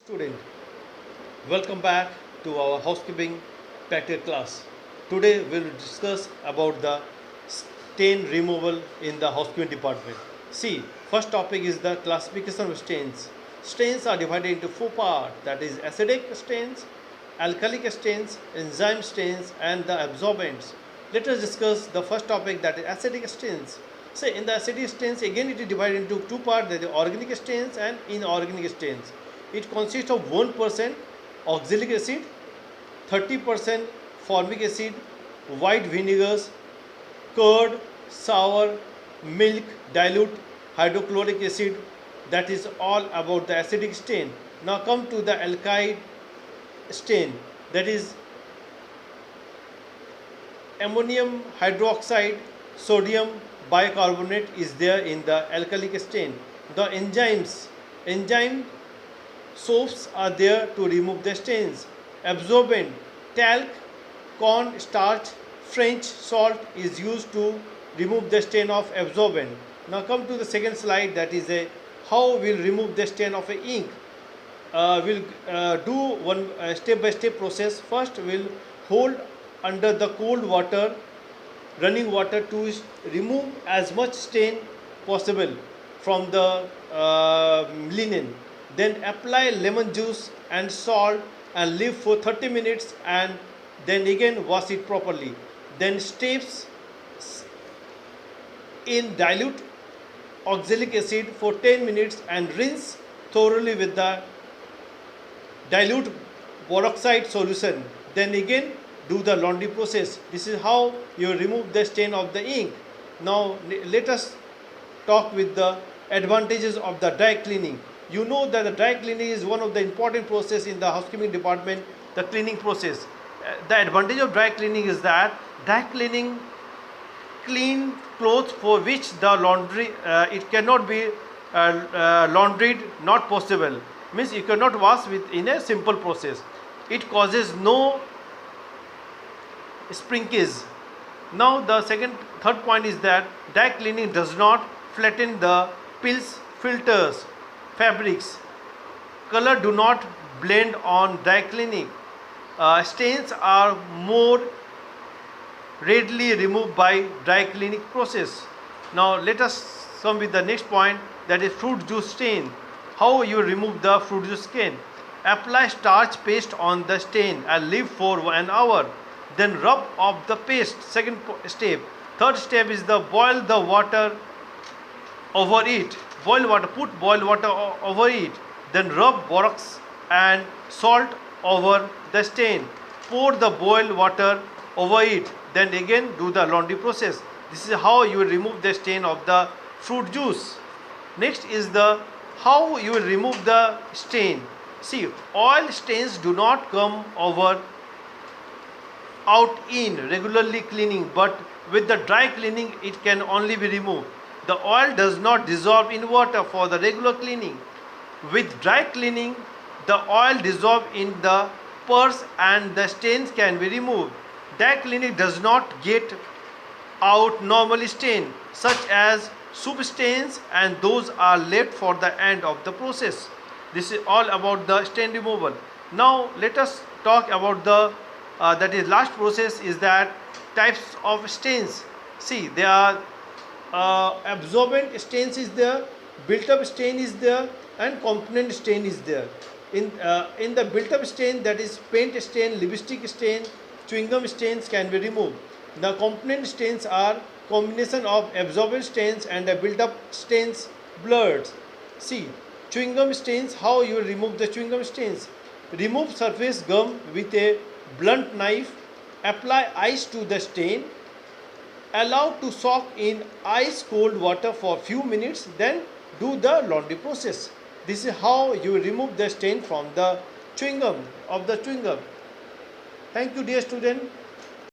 Student, welcome back to our housekeeping practical class. Today we will discuss about the stain removal in the housekeeping department. See, first topic is the classification of stains. Stains are divided into four parts, that is acidic stains, alkalic stains, enzyme stains and the absorbents. Let us discuss the first topic, that is acidic stains. Say in the acidic stains again it is divided into two parts, that is organic stains and inorganic stains. It consists of 1% oxalic acid, 30% formic acid, white vinegars, curd, sour, milk, dilute, hydrochloric acid. That is all about the acidic stain. Now come to the alkyl stain, that is ammonium hydroxide, sodium bicarbonate is there in the alkalic stain. The enzyme soaps are there to remove the stains. Absorbent, talc, corn starch, French salt is used to remove the stain of absorbent. Now come to the second slide, that is a how we'll remove the stain of a ink. We'll do one step by step process. First we'll hold under the cold water, running water, to remove as much stain possible from the linen. Then apply lemon juice and salt and leave for 30 minutes and then again wash it properly. Then steeps in dilute oxalic acid for 10 minutes and rinse thoroughly with the dilute peroxide solution. Then again do the laundry process. This is how you remove the stain of the ink. Now let us talk with the advantages of the dry cleaning. You know that the dry cleaning is one of the important process in the housekeeping department, the cleaning process. The advantage of dry cleaning is that dry cleaning clean clothes for which the laundry it cannot be laundried not possible, means you cannot wash with in a simple process. It causes no sprinkage. Now the third point is that dry cleaning does not flatten the pills, filters, fabrics. Color do not blend on dry cleaning. Stains are more readily removed by dry cleaning process. Now let us come with the next point, that is fruit juice stain. How you remove the fruit juice stain? Apply starch paste on the stain and leave for 1 hour. Then rub off the paste. Second step. Third step is the boil the water over it. Boil water, put boiled water over it. Then rub borax and salt over the stain. Pour the boiled water over it. Then again do the laundry process. This is how you will remove the stain of the fruit juice. Next is the how you will remove the stain. See, oil stains do not come over out in regularly cleaning, but with the dry cleaning it can only be removed. The oil does not dissolve in water for the regular cleaning. With dry cleaning, the oil dissolves in the pores and the stains can be removed. Dry cleaning does not get out normally stain such as soup stains, and those are left for the end of the process. This is all about the stain removal. Now let us talk about the that is last process, is that types of stains. See, there are absorbent stains is there, built up stain is there, and component stain is there. In the built up stain, that is paint stain, lipstick stain, chewing gum stains can be removed. The component stains are combination of absorbent stains and the built up stains blurred. See, chewing gum stains, how you remove the chewing gum stains? Remove surface gum with a blunt knife, apply ice to the stain, allow to soak in ice cold water for few minutes, then do the laundry process. This is how you remove the stain from the chewing gum of the chewing gum. Thank you, dear student.